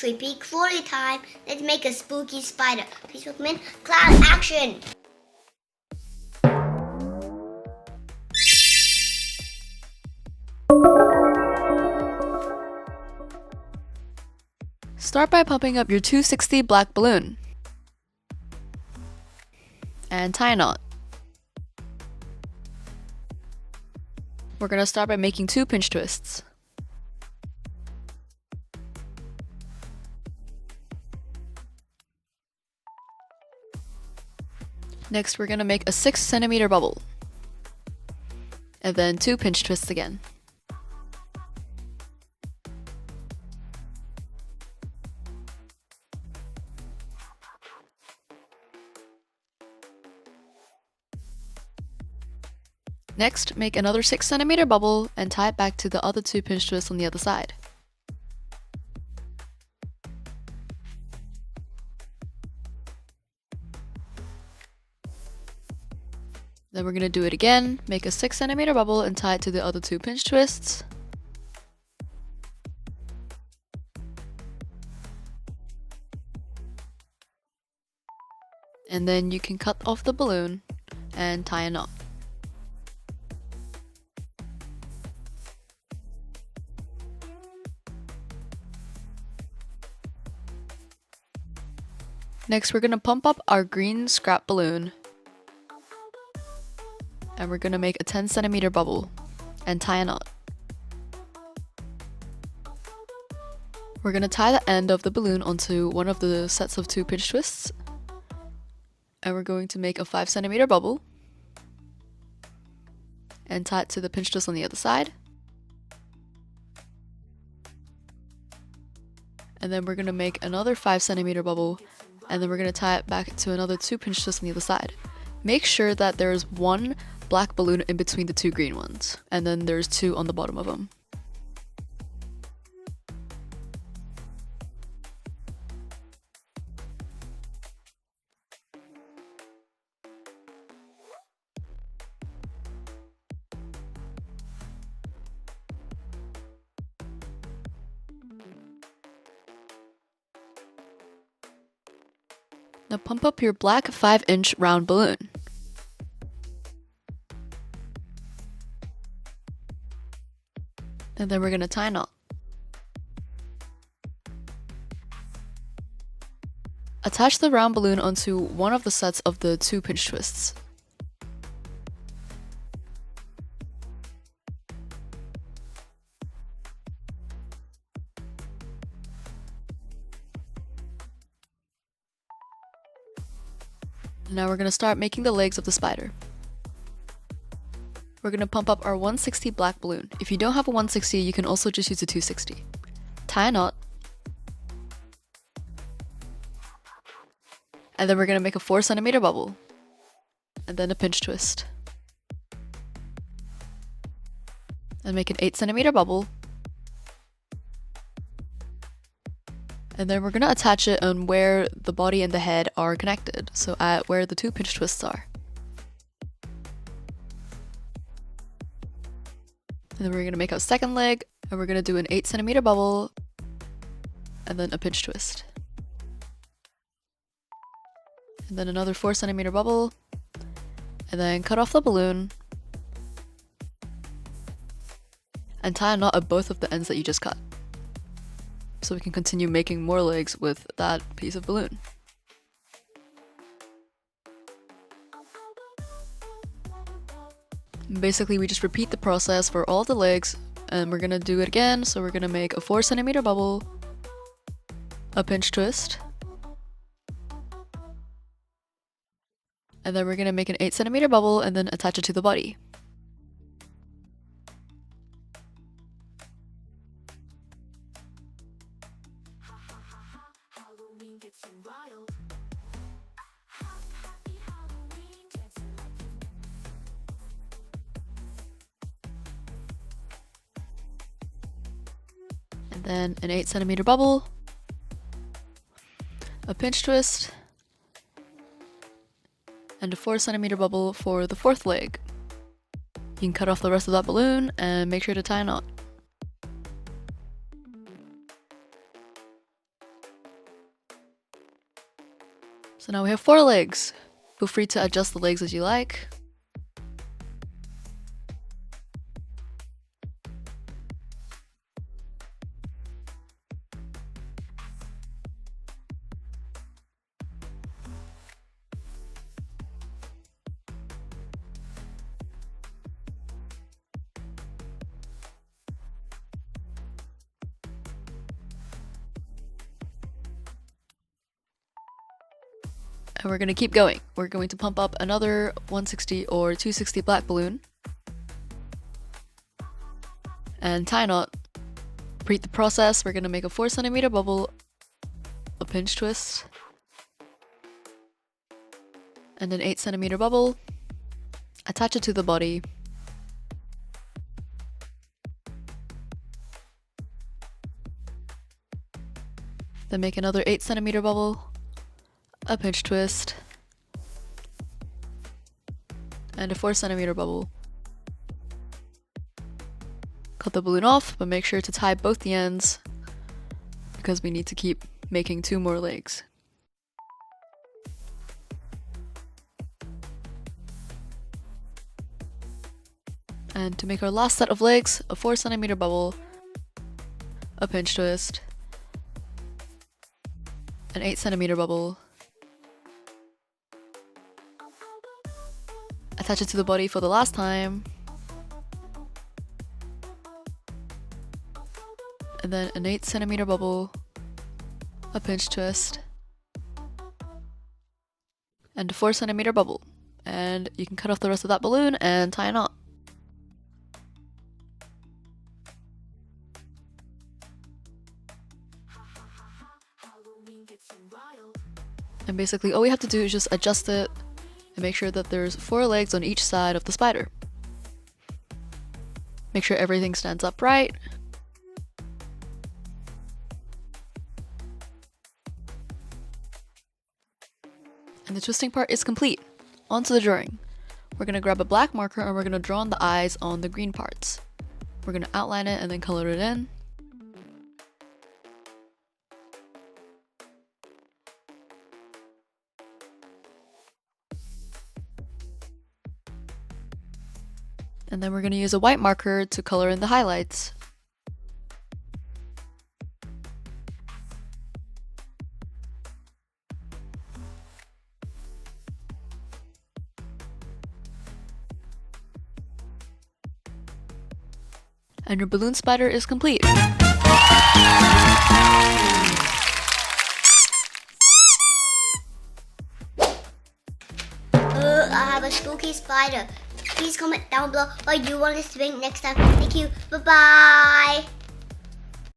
creepy crawly time. Let's make a spooky spider. Please welcome cloud action. Start by pumping up your 260 black balloon and tie a knot. We're going to start by making 2 pinch twists. Next, we're going to make a 6 centimeter bubble, and then 2 pinch twists again. Next, make another 6 centimeter bubble and tie it back to the other 2 pinch twists on the other side. Then we're going to do it again, make a 6 centimeter bubble and tie it to the other 2 pinch twists. And then you can cut off the balloon and tie a knot. Next, we're going to pump up our green scrap balloon, and we're going to make a 10 centimeter bubble and tie a knot. We're going to tie the end of the balloon onto one of the sets of 2 pinch twists, and we're going to make a 5 centimeter bubble and tie it to the pinch twist on the other side. And then we're going to make another 5 centimeter bubble, and then we're going to tie it back to another 2 pinch twists on the other side. Make sure that there is 1 black balloon in between the 2 green ones, and then there's 2 on the bottom of them. Now pump up your black 5-inch round balloon. And then we're going to tie a knot. Attach the round balloon onto one of the sets of the 2 pinch twists. Now we're going to start making the legs of the spider. We're going to pump up our 160 black balloon. If you don't have a 160, you can also just use a 260. Tie a knot. And then we're going to make a 4 centimeter bubble. And then a pinch twist. And make an 8 centimeter bubble. And then we're going to attach it on where the body and the head are connected, so at where the 2 pinch twists are. And then we're going to make our second leg, and we're going to do an 8 centimeter bubble, and then a pinch twist. And then another 4 centimeter bubble, and then cut off the balloon, and tie a knot at both of the ends that you just cut, so we can continue making more legs with that piece of balloon. Basically, we just repeat the process for all the legs, and we're gonna do it again. So we're gonna make a 4 centimeter bubble, a pinch twist, and then we're gonna make an 8 centimeter bubble and then attach it to the body. And then an 8 centimeter bubble, a pinch twist, and a 4 centimeter bubble for the 4th leg. You can cut off the rest of that balloon and make sure to tie a knot. So now we have 4 legs. Feel free to adjust the legs as you like. And we're going to keep going. We're going to pump up another 160 or 260 black balloon. And tie a knot. Repeat the process. We're going to make a 4 centimeter bubble, a pinch twist, and an 8 centimeter bubble. Attach it to the body. Then make another 8 centimeter bubble, a pinch twist, and a 4 centimeter bubble. Cut the balloon off, but make sure to tie both the ends because we need to keep making 2 more legs. And to make our last set of legs, a 4 centimeter bubble, a pinch twist, an 8 centimeter bubble. Attach it to the body for the last time. And then an 8 centimeter bubble, a pinch twist, and a 4 centimeter bubble. And you can cut off the rest of that balloon and tie a knot. And basically all we have to do is just adjust it and make sure that there's 4 legs on each side of the spider. Make sure everything stands upright. And the twisting part is complete. On to the drawing. We're going to grab a black marker and we're going to draw on the eyes on the green parts. We're going to outline it and then color it in. And then we're going to use a white marker to color in the highlights. And your balloon spider is complete. I have a spooky spider. Please comment down below what you want us to make next time. Thank you. Bye-bye.